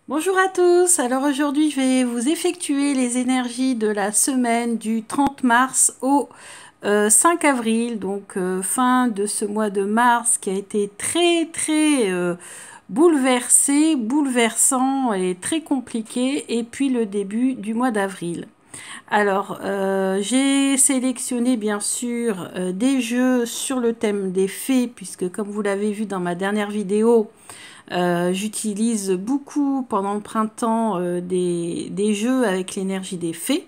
Bonjour à tous, alors aujourd'hui je vais vous effectuer les énergies de la semaine du 30 mars au 5 avril, donc fin de ce mois de mars qui a été très bouleversé, bouleversant et très compliqué, et puis le début du mois d'avril. Alors, j'ai sélectionné bien sûr des jeux sur le thème des fées, puisque comme vous l'avez vu dans ma dernière vidéo, j'utilise beaucoup pendant le printemps des jeux avec l'énergie des fées.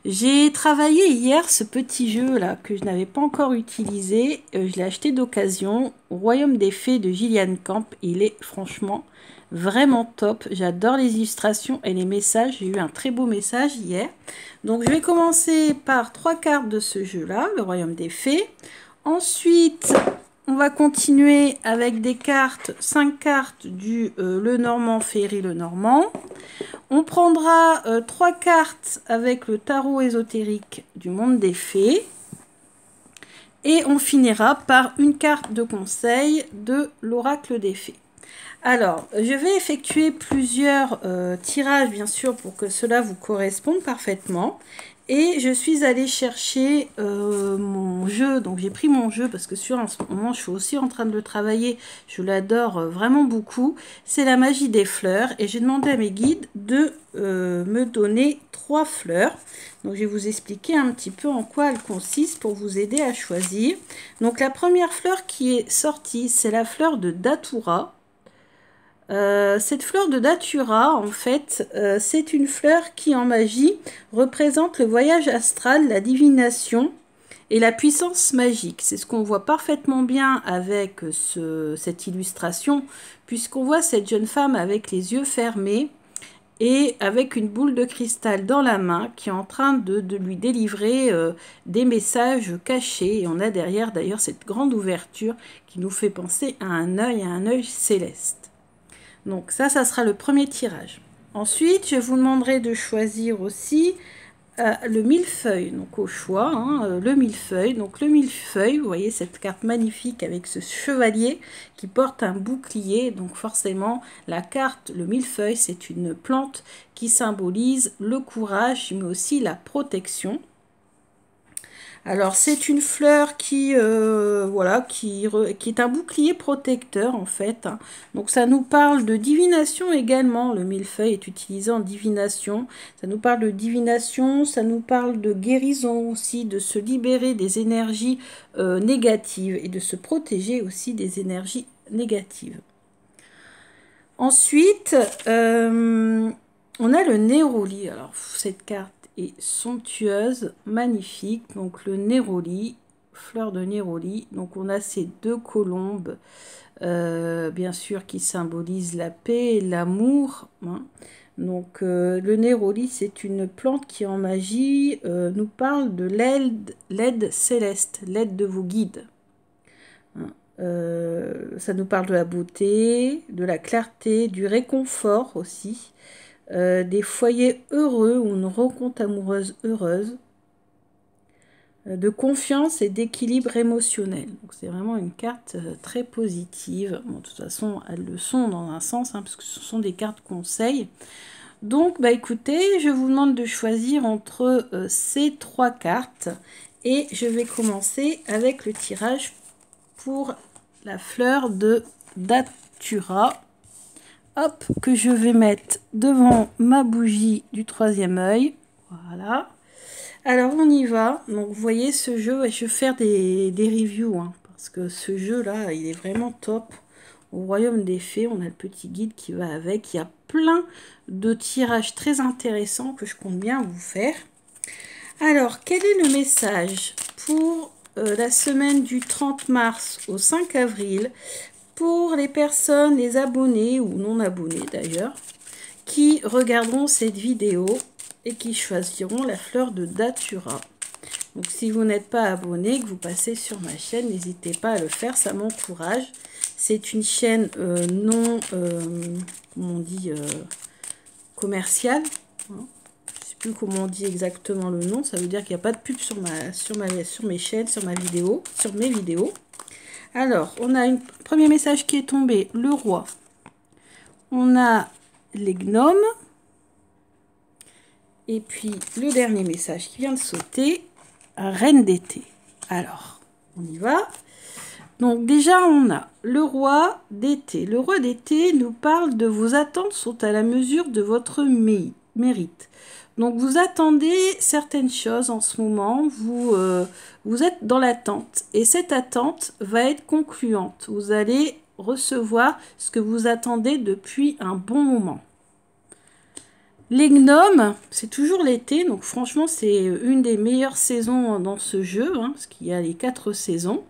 J'ai travaillé hier ce petit jeu là que je n'avais pas encore utilisé. Je l'ai acheté d'occasion au Royaume des Fées de Gillian Camp. Il est franchement vraiment top. J'adore les illustrations et les messages. J'ai eu un très beau message hier. Donc je vais commencer par 3 cartes de ce jeu là, le Royaume des Fées. Ensuite, on va continuer avec des cartes, 5 cartes du Lenormand, Féerie Lenormand. On prendra 3 cartes avec le tarot ésotérique du monde des fées. Et on finira par une carte de conseil de l'oracle des fées. Alors, je vais effectuer plusieurs tirages, bien sûr, pour que cela vous corresponde parfaitement. Et je suis allée chercher mon jeu. Donc, j'ai pris mon jeu parce que en ce moment, je suis aussi en train de le travailler. Je l'adore vraiment beaucoup. C'est la magie des fleurs. Et j'ai demandé à mes guides de me donner 3 fleurs. Donc, je vais vous expliquer un petit peu en quoi elles consistent pour vous aider à choisir. Donc, la première fleur qui est sortie, c'est la fleur de Datura. Cette fleur de Datura, en fait, c'est une fleur qui, en magie, représente le voyage astral, la divination et la puissance magique. C'est ce qu'on voit parfaitement bien avec cette illustration, puisqu'on voit cette jeune femme avec les yeux fermés et avec une boule de cristal dans la main qui est en train de lui délivrer des messages cachés. Et on a derrière, d'ailleurs, cette grande ouverture qui nous fait penser à un œil céleste. Donc ça sera le premier tirage. Ensuite, je vous demanderai de choisir aussi le millefeuille, donc au choix, le millefeuille. Donc le millefeuille, vous voyez cette carte magnifique avec ce chevalier qui porte un bouclier. Donc forcément, la carte, le millefeuille, c'est une plante qui symbolise le courage, mais aussi la protection. Alors, c'est une fleur qui, voilà, qui est un bouclier protecteur, en fait. Donc, ça nous parle de divination également. Le millefeuille est utilisé en divination. Ça nous parle de divination, ça nous parle de guérison aussi, de se libérer des énergies négatives et de se protéger aussi des énergies négatives. Ensuite, on a le Néroli. Alors, cette carte est somptueuse, magnifique. Donc le Néroli, fleur de Néroli. Donc on a ces 2 colombes, bien sûr, qui symbolisent la paix et l'amour. Donc le Néroli, c'est une plante qui en magie nous parle de l'aide céleste, l'aide de vos guides. Ça nous parle de la beauté, de la clarté, du réconfort aussi. Des foyers heureux ou une rencontre amoureuse heureuse, de confiance et d'équilibre émotionnel. Donc c'est vraiment une carte très positive. Bon, de toute façon, elles le sont dans un sens, parce que ce sont des cartes conseils. Donc, bah écoutez, je vous demande de choisir entre ces 3 cartes et je vais commencer avec le tirage pour la fleur de Datura. Hop, que je vais mettre devant ma bougie du 3e œil. Voilà. Alors, on y va. Donc, vous voyez, ce jeu, je vais faire des reviews, parce que ce jeu-là, il est vraiment top. Au Royaume des Fées, on a le petit guide qui va avec. Il y a plein de tirages très intéressants que je compte bien vous faire. Alors, quel est le message pour la semaine du 30 mars au 5 avril pour les personnes, les abonnés ou non abonnés d'ailleurs, qui regarderont cette vidéo et qui choisiront la fleur de Datura? Donc si vous n'êtes pas abonné, que vous passez sur ma chaîne, n'hésitez pas à le faire, ça m'encourage. C'est une chaîne non, comment on dit, commerciale. Je ne sais plus comment on dit exactement le nom, ça veut dire qu'il n'y a pas de pub sur mes chaînes, sur mes vidéos. Alors, on a un premier message qui est tombé, le roi. On a les gnomes. Et puis, le dernier message qui vient de sauter, reine d'été. Alors, on y va. Donc déjà, on a le roi d'été. Le roi d'été nous parle de vos attentes sont à la mesure de votre mérite. Donc vous attendez certaines choses en ce moment, vous êtes dans l'attente. Et cette attente va être concluante. Vous allez recevoir ce que vous attendez depuis un bon moment. Les gnomes, c'est toujours l'été, donc franchement c'est une des meilleures saisons dans ce jeu, hein, parce qu'il y a les 4 saisons.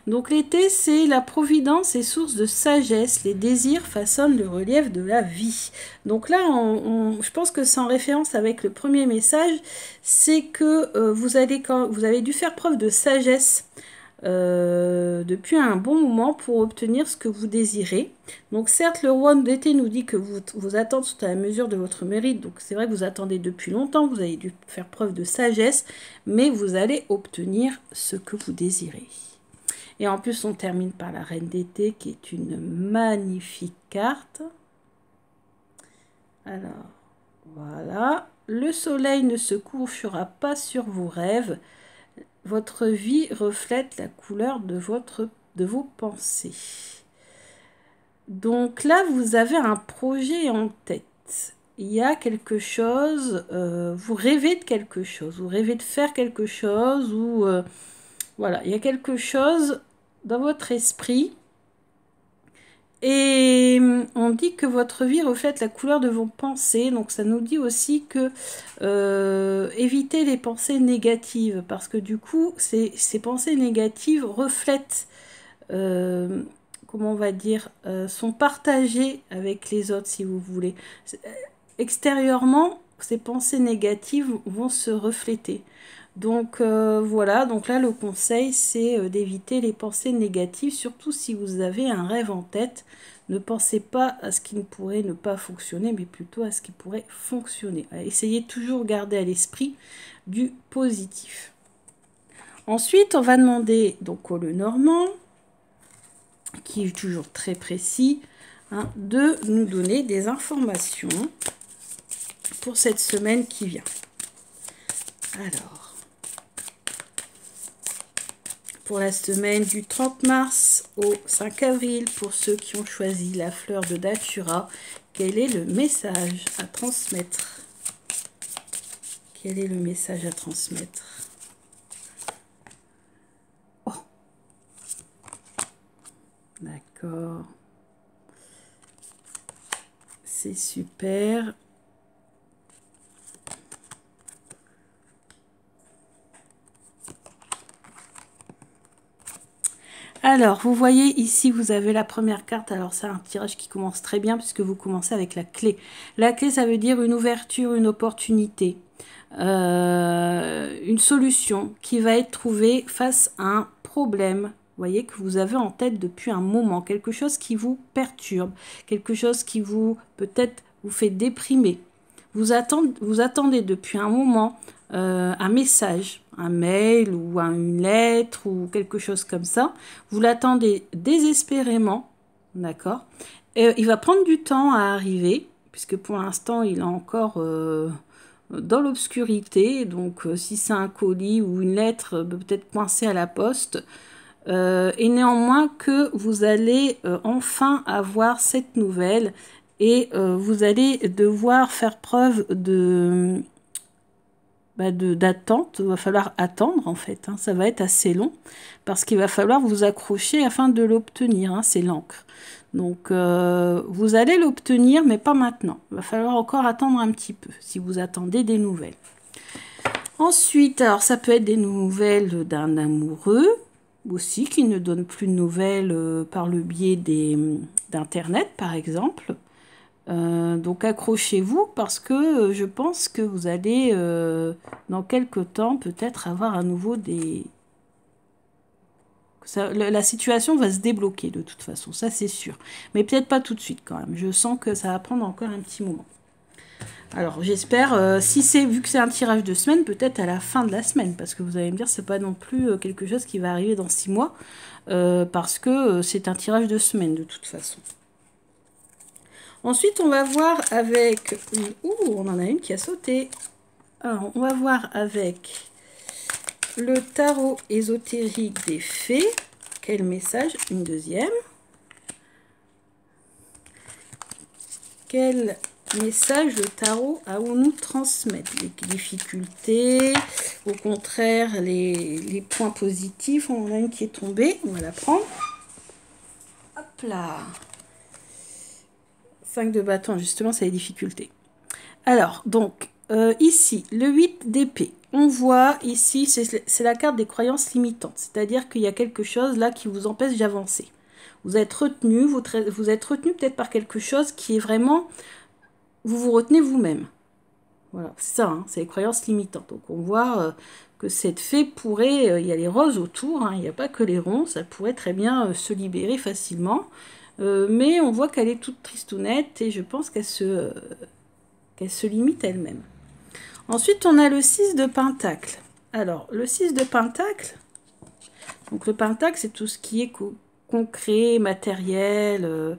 Donc l'été, c'est la providence et source de sagesse. Les désirs façonnent le relief de la vie. Donc là, je pense que c'est en référence avec le premier message, c'est que vous avez dû faire preuve de sagesse depuis un bon moment pour obtenir ce que vous désirez. Donc certes, le roi d'été nous dit que vos attentes sont à la mesure de votre mérite. Donc c'est vrai que vous attendez depuis longtemps, vous avez dû faire preuve de sagesse, mais vous allez obtenir ce que vous désirez. Et en plus, on termine par la reine d'été, qui est une magnifique carte. Alors, voilà. Le soleil ne se couchera pas sur vos rêves. Votre vie reflète la couleur de vos pensées. Donc là, vous avez un projet en tête. Il y a quelque chose, vous rêvez de quelque chose, vous rêvez de faire quelque chose, ou... voilà, il y a quelque chose dans votre esprit et on dit que votre vie reflète la couleur de vos pensées. Donc ça nous dit aussi que évitez les pensées négatives parce que du coup, ces pensées négatives reflètent, comment on va dire, sont partagées avec les autres si vous voulez. Extérieurement, ces pensées négatives vont se refléter. Donc voilà, donc là le conseil c'est d'éviter les pensées négatives, surtout si vous avez un rêve en tête. Ne pensez pas à ce qui ne pourrait ne pas fonctionner, mais plutôt à ce qui pourrait fonctionner. Essayez toujours de garder à l'esprit du positif. Ensuite, on va demander donc au Lenormand, qui est toujours très précis, hein, de nous donner des informations pour cette semaine qui vient. Alors, pour la semaine du 30 mars au 5 avril, pour ceux qui ont choisi la fleur de Datura, quel est le message à transmettre? Quel est le message à transmettre? Oh, d'accord. C'est super. Alors, vous voyez ici, vous avez la première carte. Alors, c'est un tirage qui commence très bien puisque vous commencez avec la clé. La clé, ça veut dire une ouverture, une opportunité, une solution qui va être trouvée face à un problème. Vous voyez que vous avez en tête depuis un moment, quelque chose qui vous perturbe, quelque chose qui vous, peut-être, vous fait déprimer. Vous attendez depuis un moment un message, un mail ou une lettre ou quelque chose comme ça. Vous l'attendez désespérément, d'accord? Il va prendre du temps à arriver, puisque pour l'instant, il est encore dans l'obscurité. Donc, si c'est un colis ou une lettre, peut-être coincé à la poste. Et néanmoins que vous allez enfin avoir cette nouvelle et vous allez devoir faire preuve d'attente. Il va falloir attendre en fait, hein. Ça va être assez long parce qu'il va falloir vous accrocher afin de l'obtenir, hein. C'est l'encre. Donc vous allez l'obtenir mais pas maintenant. Il va falloir encore attendre un petit peu si vous attendez des nouvelles. Ensuite, alors ça peut être des nouvelles d'un amoureux aussi qui ne donne plus de nouvelles par le biais d'internet par exemple. Donc accrochez-vous parce que je pense que vous allez dans quelques temps peut-être avoir à nouveau la situation va se débloquer de toute façon, ça c'est sûr, mais peut-être pas tout de suite quand même. Je sens que ça va prendre encore un petit moment. Alors j'espère, vu que c'est un tirage de semaine, peut-être à la fin de la semaine, parce que vous allez me dire c'est pas non plus quelque chose qui va arriver dans 6 mois, parce que c'est un tirage de semaine de toute façon. Ensuite, on va voir avec... Ouh, on en a une qui a sauté. Alors, on va voir avec le tarot ésotérique des fées. Quel message? Une deuxième. Quel message le tarot a où nous transmettre? Les difficultés, au contraire, les points positifs. On en a une qui est tombée, on va la prendre. Hop là. 5 de bâton, justement, c'est les difficultés. Alors, donc, ici, le 8 d'épée. On voit ici, c'est la carte des croyances limitantes. C'est-à-dire qu'il y a quelque chose là qui vous empêche d'avancer. Vous êtes retenu, vous êtes retenu peut-être par quelque chose qui est vraiment... Vous vous retenez vous-même. Voilà, c'est ça, hein, c'est les croyances limitantes. Donc, on voit que cette fée pourrait... il y a les roses autour, hein, il n'y a pas que les ronds. Ça pourrait très bien se libérer facilement. Mais on voit qu'elle est toute tristounette et je pense qu'elle se limite elle-même. Ensuite, on a le 6 de pentacle. Alors, le 6 de pentacle, donc le pentacle, c'est tout ce qui est concret, matériel,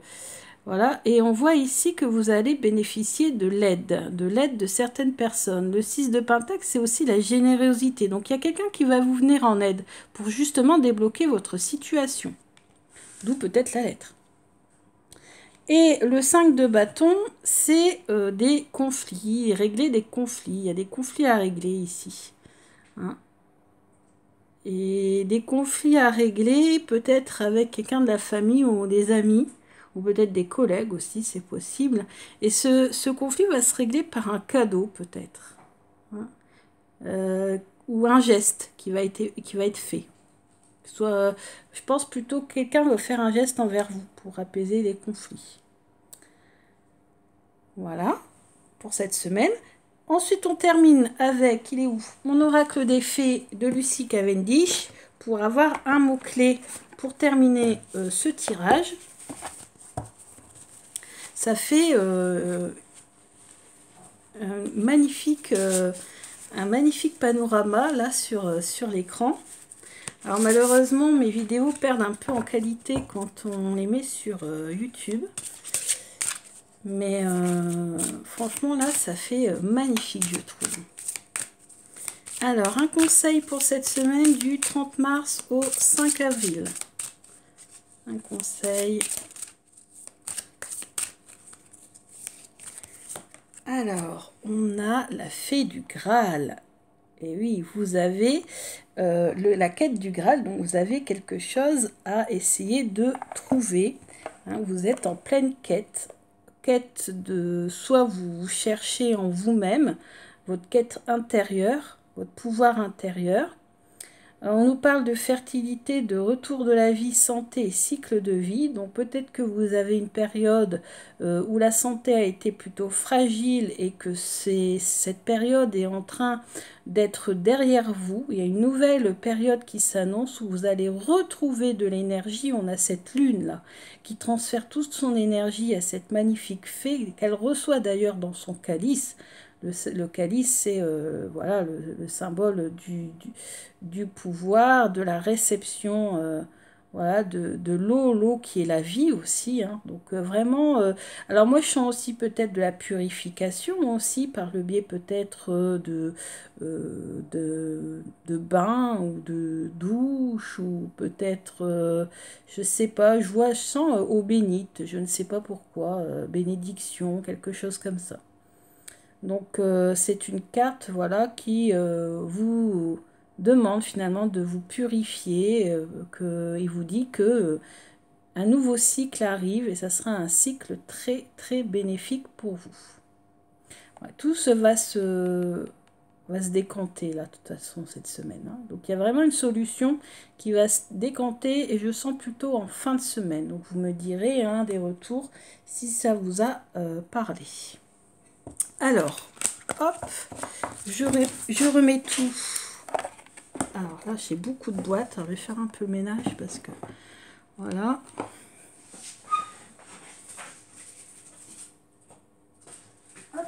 voilà. Et on voit ici que vous allez bénéficier de l'aide de certaines personnes. Le 6 de pentacle, c'est aussi la générosité. Donc, il y a quelqu'un qui va vous venir en aide pour justement débloquer votre situation. D'où peut-être la lettre. Et le 5 de bâton, c'est des conflits, régler des conflits. Il y a des conflits à régler ici. Hein. Et des conflits à régler, peut-être avec quelqu'un de la famille ou des amis, ou peut-être des collègues aussi, c'est possible. Et ce conflit va se régler par un cadeau, peut-être. Hein. Ou un geste qui va être fait. Soit, je pense plutôt que quelqu'un va faire un geste envers vous pour apaiser les conflits. Voilà, pour cette semaine. Ensuite, on termine avec, il est où? Mon oracle des fées de Lucie Cavendish, pour avoir un mot-clé pour terminer ce tirage. Ça fait un magnifique panorama là sur l'écran. Alors malheureusement, mes vidéos perdent un peu en qualité quand on les met sur YouTube. Mais franchement, là, ça fait magnifique, je trouve. Alors, un conseil pour cette semaine du 30 mars au 5 avril. Un conseil. Alors, on a la fée du Graal. Et oui, vous avez la quête du Graal, donc vous avez quelque chose à essayer de trouver. Hein, vous êtes en pleine quête de... Soit vous cherchez en vous-même votre quête intérieure, votre pouvoir intérieur. Alors, on nous parle de fertilité, de retour de la vie, santé et cycle de vie. Donc peut-être que vous avez une période où la santé a été plutôt fragile et que cette période est en train d'être derrière vous. Il y a une nouvelle période qui s'annonce où vous allez retrouver de l'énergie. On a cette lune là qui transfère toute son énergie à cette magnifique fée qu'elle reçoit d'ailleurs dans son calice. Le calice, c'est voilà, le symbole du pouvoir, de la réception voilà, de l'eau qui est la vie aussi. Hein. Donc vraiment, alors moi je sens aussi peut-être de la purification aussi, par le biais peut-être de bain ou de douche, ou peut-être, je sais pas, je sens eau bénite, je ne sais pas pourquoi, bénédiction, quelque chose comme ça. Donc c'est une carte voilà, qui vous demande finalement de vous purifier, il vous dit que un nouveau cycle arrive et ça sera un cycle très très bénéfique pour vous. Ouais, tout va se décanter là de toute façon cette semaine. Hein. Donc il y a vraiment une solution qui va se décanter et je sens plutôt en fin de semaine. Donc vous me direz hein, des retours si ça vous a parlé. Alors, hop, je remets tout. Alors là, j'ai beaucoup de boîtes. Alors, je vais faire un peu le ménage parce que, voilà. Hop.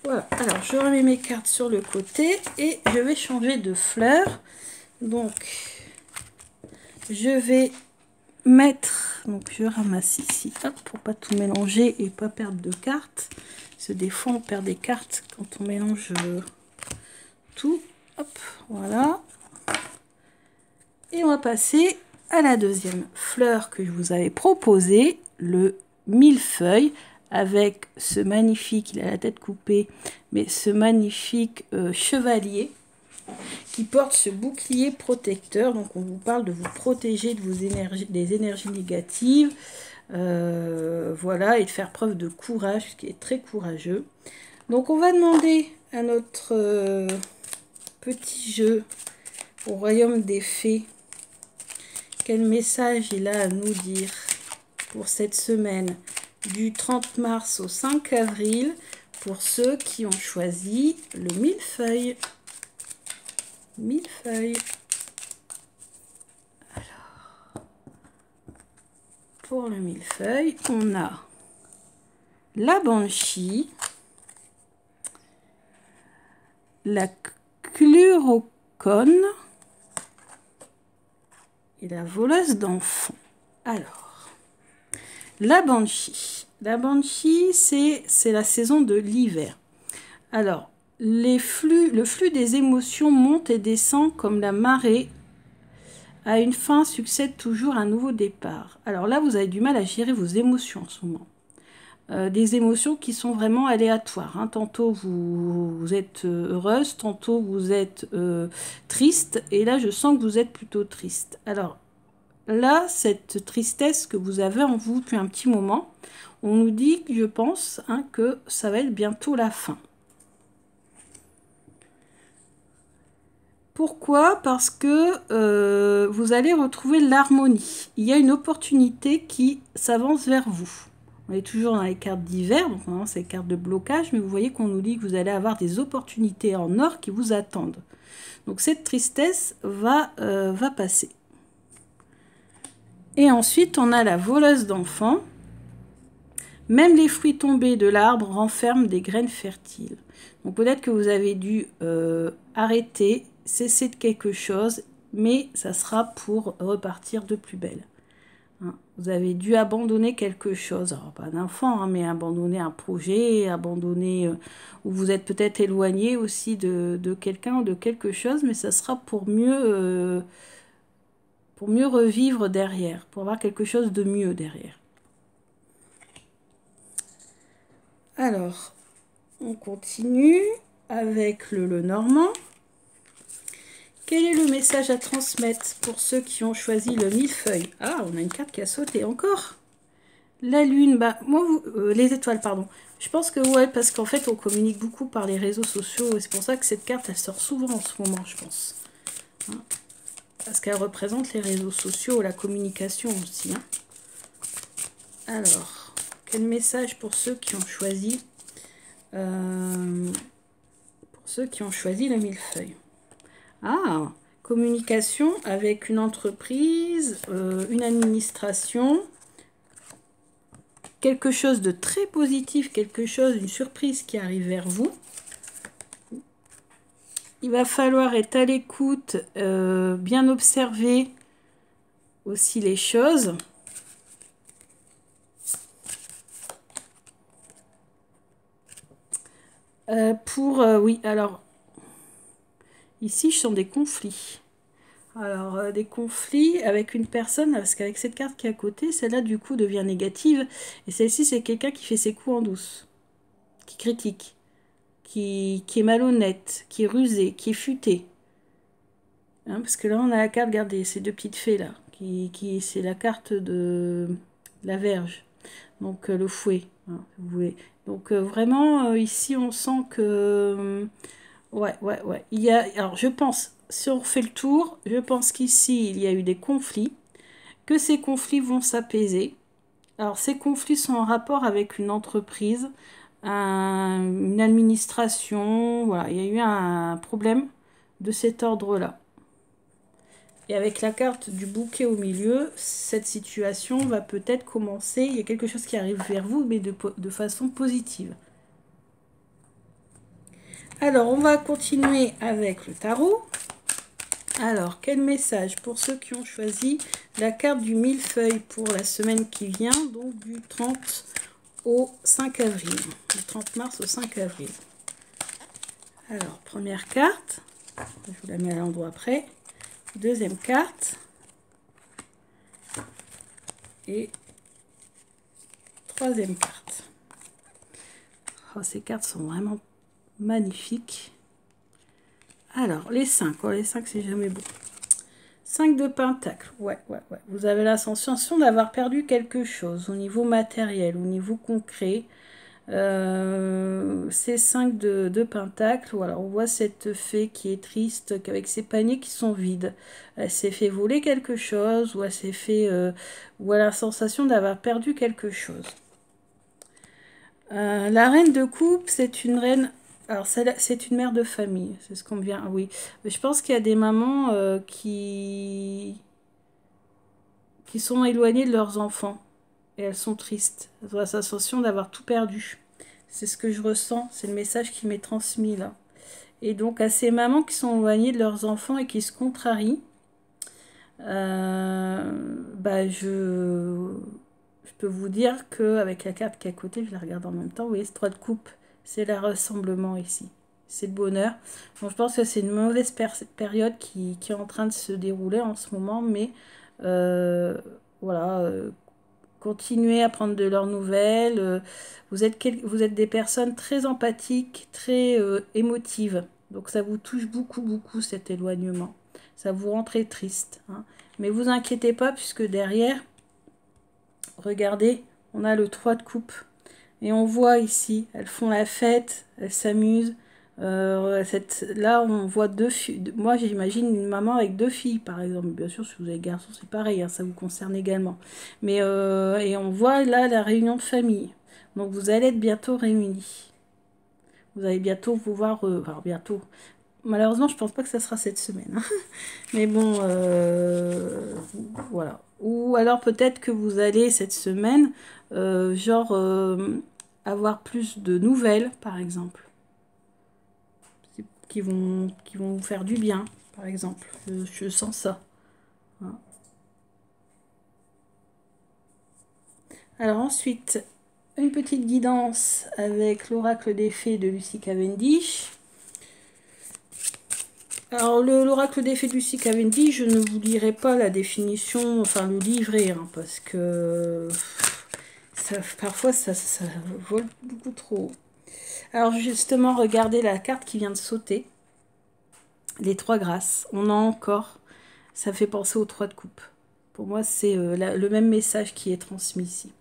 Voilà, alors je remets mes cartes sur le côté et je vais changer de fleur. Donc, je vais mettre, donc je ramasse ici, hop, pour pas tout mélanger et pas perdre de cartes. Parce que des fois on perd des cartes quand on mélange tout. Hop, voilà. Et on va passer à la deuxième fleur que je vous avais proposée, le millefeuille, avec ce magnifique, il a la tête coupée, mais ce magnifique chevalier qui porte ce bouclier protecteur. Donc on vous parle de vous protéger de vos énergies, des énergies négatives, voilà, et de faire preuve de courage, ce qui est très courageux. Donc on va demander à notre petit jeu au royaume des fées quel message il a à nous dire pour cette semaine du 30 mars au 5 avril pour ceux qui ont choisi le millefeuille. Millefeuille. Alors, pour le millefeuille, on a la banshee, la clurocone et la voleuse d'enfants. Alors, la banshee. La banshee, c'est la saison de l'hiver. Alors, le flux des émotions monte et descend comme la marée. À une fin succède toujours un nouveau départ. Alors là, vous avez du mal à gérer vos émotions en ce moment. Des émotions qui sont vraiment aléatoires. Hein. Tantôt vous êtes heureuse, tantôt vous êtes triste. Et là, je sens que vous êtes plutôt triste. Alors là, cette tristesse que vous avez en vous depuis un petit moment, on nous dit, je pense, hein, que ça va être bientôt la fin. Pourquoi? Parce que vous allez retrouver l'harmonie. Il y a une opportunité qui s'avance vers vous. On est toujours dans les cartes d'hiver, donc normalement c'est les cartes de blocage, mais vous voyez qu'on nous dit que vous allez avoir des opportunités en or qui vous attendent. Donc cette tristesse va passer. Et ensuite, on a la voleuse d'enfants. Même les fruits tombés de l'arbre renferment des graines fertiles. Donc peut-être que vous avez dû arrêter, cesser de quelque chose, mais ça sera pour repartir de plus belle. Hein, vous avez dû abandonner quelque chose, alors pas d'enfant, hein, mais abandonner un projet, abandonner, ou vous êtes peut-être éloigné aussi de quelqu'un ou de quelque chose, mais ça sera pour mieux revivre derrière, pour avoir quelque chose de mieux derrière. Alors, on continue avec le normand. Quel est le message à transmettre pour ceux qui ont choisi le millefeuille? Ah, on a une carte qui a sauté encore. La lune, bah, moi, les étoiles, pardon. Je pense que, ouais, parce qu'en fait, on communique beaucoup par les réseaux sociaux. Et c'est pour ça que cette carte, elle sort souvent en ce moment, je pense. Hein, parce qu'elle représente les réseaux sociaux, la communication aussi. Hein. Alors, quel message pour ceux qui ont choisi le millefeuille? Ah, communication avec une entreprise, une administration, quelque chose de très positif, une surprise qui arrive vers vous. Il va falloir être à l'écoute, bien observer aussi les choses. Oui, alors... Ici, je sens des conflits. Alors, des conflits avec une personne, parce qu'avec cette carte qui est à côté, celle-là, du coup, devient négative. Et celle-ci, c'est quelqu'un qui fait ses coups en douce, qui critique, qui est malhonnête, qui est rusé, qui est futé. Hein, parce que là, on a la carte, regardez, ces deux petites fées-là, c'est la carte de la Vierge. Donc, le fouet, hein, vous voulez. Donc, vraiment, ici, on sent que... Ouais. Alors, je pense, si on refait le tour, je pense qu'ici, il y a eu des conflits, que ces conflits vont s'apaiser. Alors, ces conflits sont en rapport avec une entreprise, une administration, voilà, il y a eu un problème de cet ordre-là. Et avec la carte du bouquet au milieu, cette situation va peut-être commencer, il y a quelque chose qui arrive vers vous, mais de façon positive. Alors, on va continuer avec le tarot. Alors, quel message pour ceux qui ont choisi la carte du millefeuille pour la semaine qui vient, donc du 30 au 5 avril, du 30 mars au 5 avril. Alors, première carte, je vous la mets à l'endroit près. Deuxième carte. Et troisième carte. Oh, ces cartes sont vraiment magnifiques. Alors, les 5. Oh, les 5, c'est jamais beau. 5 de pentacle. Ouais. Vous avez la sensation d'avoir perdu quelque chose au niveau matériel, au niveau concret. C'est 5 de pentacle. Voilà, on voit cette fée qui est triste, avec ses paniers qui sont vides. Elle s'est fait voler quelque chose, ou elle s'est fait... ou elle a la sensation d'avoir perdu quelque chose. La reine de coupe, c'est une reine... Alors, c'est une mère de famille, c'est ce qu'on vient... Oui, mais je pense qu'il y a des mamans qui sont éloignées de leurs enfants. Et elles sont tristes. Elles ont la sensation d'avoir tout perdu. C'est ce que je ressens. C'est le message qui m'est transmis là. Et donc, à ces mamans qui sont éloignées de leurs enfants et qui se contrarient, bah je peux vous dire qu'avec la carte qui est à côté, je la regarde en même temps, vous voyez, ce 3 de coupe, c'est le rassemblement ici. C'est le bonheur. Bon, je pense que c'est une mauvaise période qui est en train de se dérouler en ce moment, mais voilà, continuez à prendre de leurs nouvelles. Vous êtes des personnes très empathiques, très émotives. Donc ça vous touche beaucoup cet éloignement. Ça vous rend très triste. Hein. Mais vous inquiétez pas, puisque derrière, regardez, on a le 3 de coupe. Et on voit ici, elles font la fête, elles s'amusent. Là, on voit deux filles. Moi, j'imagine une maman avec 2 filles, par exemple. Bien sûr, si vous avez garçon, c'est pareil, hein, ça vous concerne également. Mais et on voit là la réunion de famille. Donc, vous allez être bientôt réunis. Vous allez bientôt pouvoir... enfin, bientôt. Malheureusement, je pense pas que ça sera cette semaine. Hein. Mais bon, voilà. Ou alors peut-être que vous allez cette semaine, avoir plus de nouvelles, par exemple, qui vont vous faire du bien, par exemple. Je sens ça. Hein. Alors ensuite, une petite guidance avec l'oracle des fées de Lucy Cavendish. Alors, l'oracle des fées de Lucy Cavendish, je ne vous lirai pas la définition, enfin le livret, hein, parce que parfois ça vole beaucoup trop. Alors justement, regardez la carte qui vient de sauter. Les 3 grâces. On a encore, ça fait penser aux 3 de coupe. Pour moi, c'est le même message qui est transmis ici.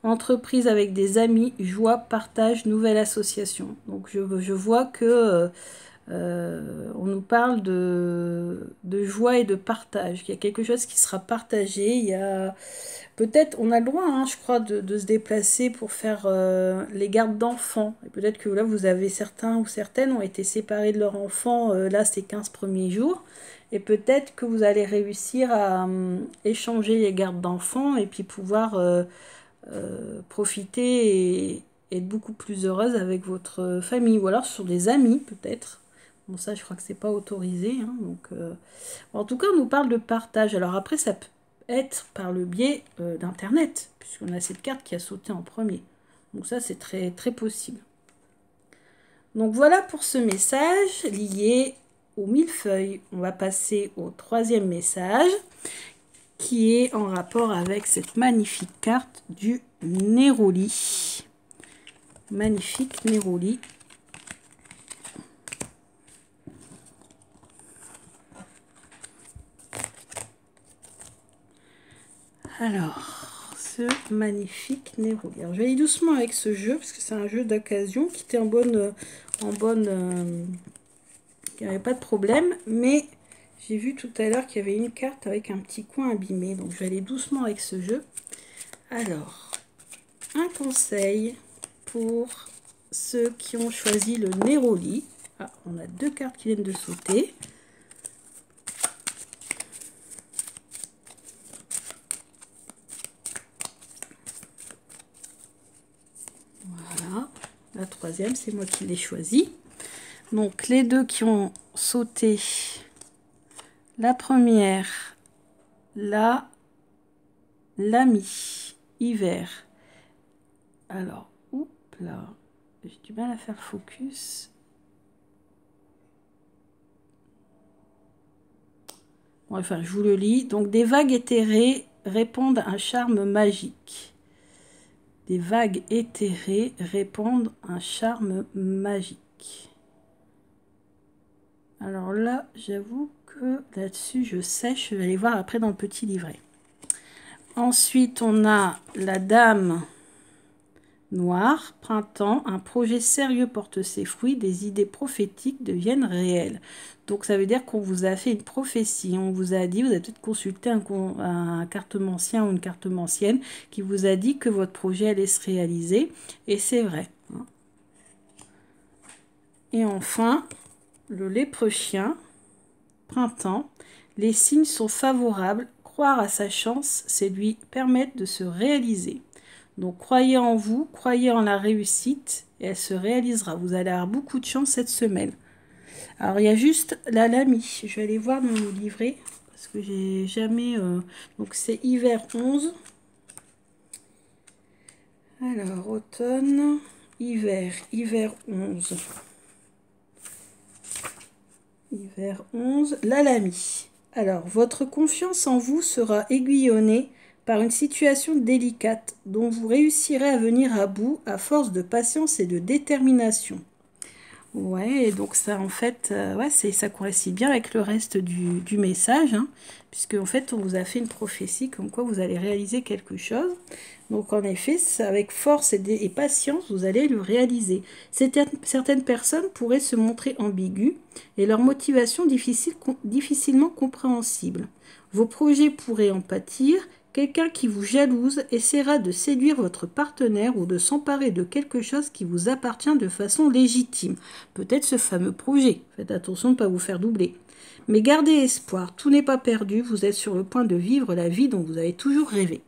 Entreprise avec des amis, joie, partage, nouvelle association. Donc je vois que... on nous parle de joie et de partage. Il y a quelque chose qui sera partagé. Il y a peut-être, on a le droit, hein, je crois, de se déplacer pour faire les gardes d'enfants. Et peut-être que là, vous avez certains ou certaines ont été séparés de leur enfant là ces 15 premiers jours. Et peut-être que vous allez réussir à échanger les gardes d'enfants et puis pouvoir profiter et être beaucoup plus heureuse avec votre famille. Ou alors sur des amis, peut-être. Bon, ça, je crois que c'est pas autorisé. Hein, donc, en tout cas, on nous parle de partage. Alors après, ça peut être par le biais d'Internet, puisqu'on a cette carte qui a sauté en premier. Donc ça, c'est très, très possible. Donc voilà pour ce message lié au millefeuille. On va passer au 3e message, qui est en rapport avec cette magnifique carte du Néroli. Magnifique Néroli. Alors, ce magnifique Néroli. Alors, je vais aller doucement avec ce jeu, parce que c'est un jeu d'occasion qui était qui n'avait pas de problème, mais j'ai vu tout à l'heure qu'il y avait une carte avec un petit coin abîmé, donc je vais aller doucement avec ce jeu. Alors, un conseil pour ceux qui ont choisi le Néroli. Ah, on a 2 cartes qui viennent de sauter. Voilà, la 3e, c'est moi qui l'ai choisi. Donc les 2 qui ont sauté La première, l'ami, hiver. Alors, oups là, j'ai du mal à faire le focus. Bon, enfin, je vous le lis. Donc, des vagues éthérées répondent à un charme magique. Des vagues éthérées répondent à un charme magique. Alors là, j'avoue que là-dessus, je sèche. Je vais aller voir après dans le petit livret. Ensuite, on a la dame noire, printemps. Un projet sérieux porte ses fruits. Des idées prophétiques deviennent réelles. Donc, ça veut dire qu'on vous a fait une prophétie. On vous a dit, vous avez peut-être consulté un cartomancien ou une cartomancienne qui vous a dit que votre projet allait se réaliser. Et c'est vrai. Et enfin, le léprechien, printemps. Les signes sont favorables. Croire à sa chance, c'est lui permettre de se réaliser. Donc, croyez en vous, croyez en la réussite et elle se réalisera. Vous allez avoir beaucoup de chance cette semaine. Alors, il y a juste la Lamy. Je vais aller voir dans le livret parce que j'ai jamais... Donc, c'est hiver 11. Alors, automne, hiver 11. Hiver 11, la Lamy. Alors, votre confiance en vous sera aiguillonnée par une situation délicate dont vous réussirez à venir à bout à force de patience et de détermination. Ouais, et donc ça en fait, ouais, ça coïncide bien avec le reste du message, hein, puisque en fait on vous a fait une prophétie comme quoi vous allez réaliser quelque chose. Donc en effet, avec force et patience, vous allez le réaliser. Certaines personnes pourraient se montrer ambiguës et leur motivation difficilement compréhensible. Vos projets pourraient en pâtir. Quelqu'un qui vous jalouse essaiera de séduire votre partenaire ou de s'emparer de quelque chose qui vous appartient de façon légitime. Peut-être ce fameux projet. Faites attention de ne pas vous faire doubler. Mais gardez espoir, tout n'est pas perdu, vous êtes sur le point de vivre la vie dont vous avez toujours rêvé.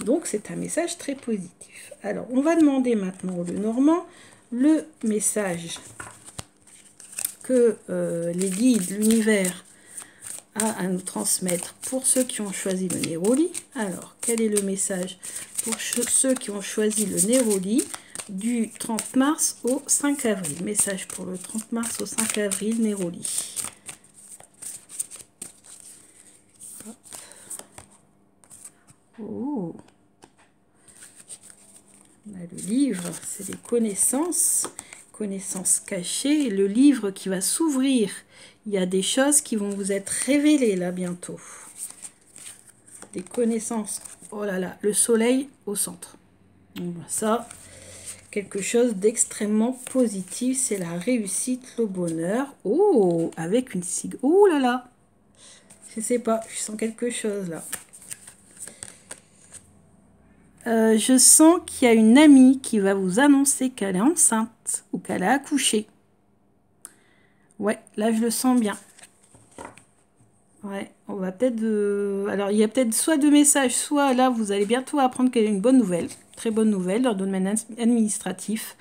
Donc c'est un message très positif. Alors on va demander maintenant au Lenormand le message que les guides, l'univers à nous transmettre pour ceux qui ont choisi le Néroli. Alors, quel est le message pour ceux qui ont choisi le Néroli du 30 mars au 5 avril? Message pour le 30 mars au 5 avril, Néroli. Oh, on a le livre, c'est des connaissances cachées. Le livre qui va s'ouvrir. Il y a des choses qui vont vous être révélées là bientôt. Des connaissances. Oh là là, le soleil au centre. Donc ça, quelque chose d'extrêmement positif. C'est la réussite, le bonheur. Oh, avec une cigarette. Oh là là. Je sais pas, je sens quelque chose là. Je sens qu'il y a une amie qui va vous annoncer qu'elle est enceinte ou qu'elle a accouché. Ouais, là je le sens bien. Ouais, on va peut-être... Alors, il y a peut-être soit deux messages, soit là, vous allez bientôt apprendre qu'elle est une bonne nouvelle. Très bonne nouvelle dans le domaine administratif.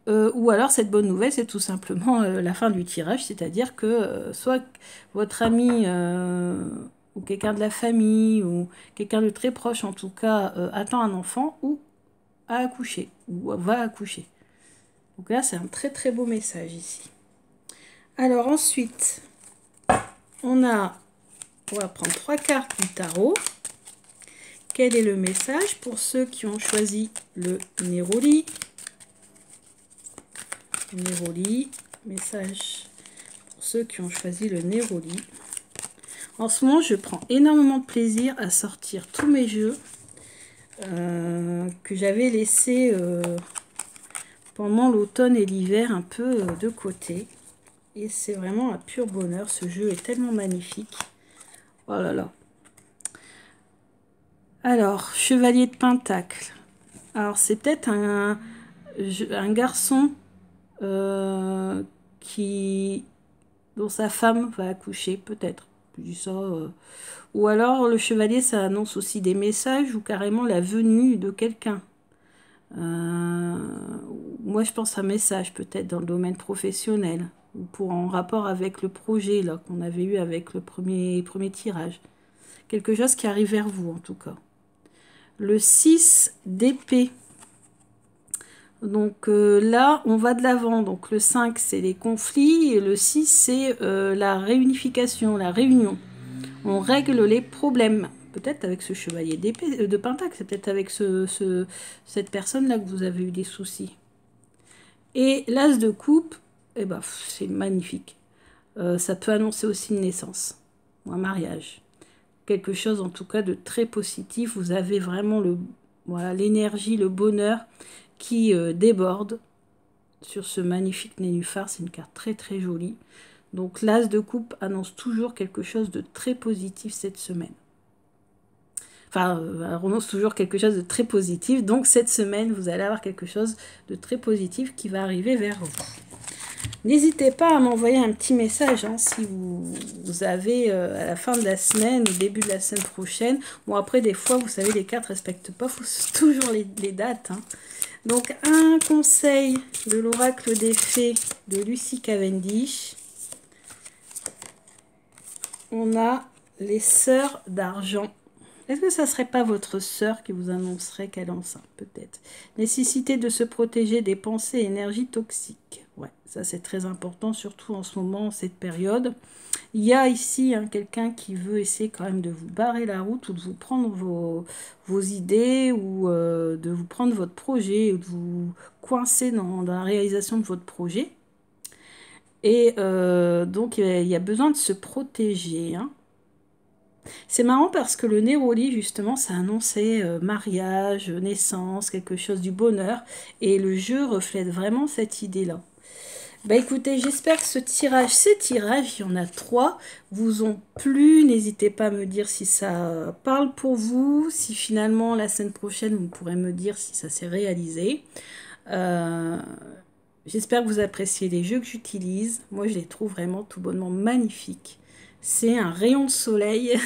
Ou alors, cette bonne nouvelle, c'est tout simplement la fin du tirage. C'est-à-dire que soit votre ami ou quelqu'un de la famille ou quelqu'un de très proche, en tout cas, attend un enfant ou a accouché ou va accoucher. Donc là, c'est un très très beau message ici. Alors ensuite, on va prendre 3 cartes du tarot. Quel est le message pour ceux qui ont choisi le Néroli? Néroli, message pour ceux qui ont choisi le Néroli. En ce moment, je prends énormément de plaisir à sortir tous mes jeux que j'avais laissés pendant l'automne et l'hiver un peu de côté. Et c'est vraiment un pur bonheur. Ce jeu est tellement magnifique. Oh là là. Alors, Chevalier de Pentacle. Alors, c'est peut-être un garçon dont sa femme va accoucher, peut-être. Je dis ça. Ou alors, le chevalier, ça annonce aussi des messages ou carrément la venue de quelqu'un. Moi, je pense à un message, peut-être, dans le domaine professionnel. ou pour en rapport avec le projet là qu'on avait eu avec le premier tirage. Quelque chose qui arrive vers vous en tout cas. Le 6 d'épée. Donc là, on va de l'avant. Donc le 5, c'est les conflits. Et le 6, c'est la réunification, la réunion. On règle les problèmes. Peut-être avec ce chevalier d'épée, de pentacle. C'est peut-être avec cette personne-là que vous avez eu des soucis. Et l'as de coupe, eh ben, c'est magnifique. Ça peut annoncer aussi une naissance ou un mariage. Quelque chose en tout cas de très positif. Vous avez vraiment voilà, l'énergie, le bonheur qui déborde sur ce magnifique nénuphar. C'est une carte très très jolie. Donc l'as de coupe annonce toujours quelque chose de très positif cette semaine. Enfin, annonce toujours quelque chose de très positif. Donc cette semaine, vous allez avoir quelque chose de très positif qui va arriver vers vous. N'hésitez pas à m'envoyer un petit message hein, si vous avez à la fin de la semaine, au début de la semaine prochaine. Bon, après, des fois, vous savez, les cartes ne respectent pas toujours les dates. Hein. Donc, un conseil de l'oracle des fées de Lucie Cavendish. On a les sœurs d'argent. Est-ce que ça ne serait pas votre sœur qui vous annoncerait qu'elle est enceinte? Peut-être. Nécessité de se protéger des pensées et énergies toxiques. Ouais, ça c'est très important, surtout en ce moment, cette période. Il y a ici hein, quelqu'un qui veut essayer quand même de vous barrer la route ou de vous prendre vos idées ou de vous prendre votre projet ou de vous coincer dans la réalisation de votre projet. Et donc, il y a besoin de se protéger. Hein. C'est marrant parce que le Néroli, justement, ça annonçait mariage, naissance, quelque chose du bonheur. Et le jeu reflète vraiment cette idée-là. Bah écoutez, j'espère que ces tirages, il y en a 3, vous ont plu. N'hésitez pas à me dire si ça parle pour vous. Si finalement, la semaine prochaine, vous pourrez me dire si ça s'est réalisé. J'espère que vous appréciez les jeux que j'utilise. Moi, je les trouve vraiment tout bonnement magnifiques. C'est un rayon de soleil.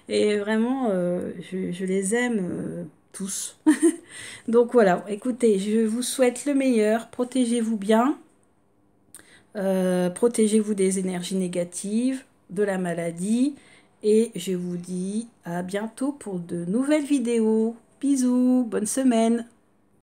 Et vraiment, je les aime tous. Donc voilà, écoutez, je vous souhaite le meilleur. Protégez-vous bien. Protégez-vous des énergies négatives, de la maladie. Et je vous dis à bientôt pour de nouvelles vidéos. Bisous, bonne semaine.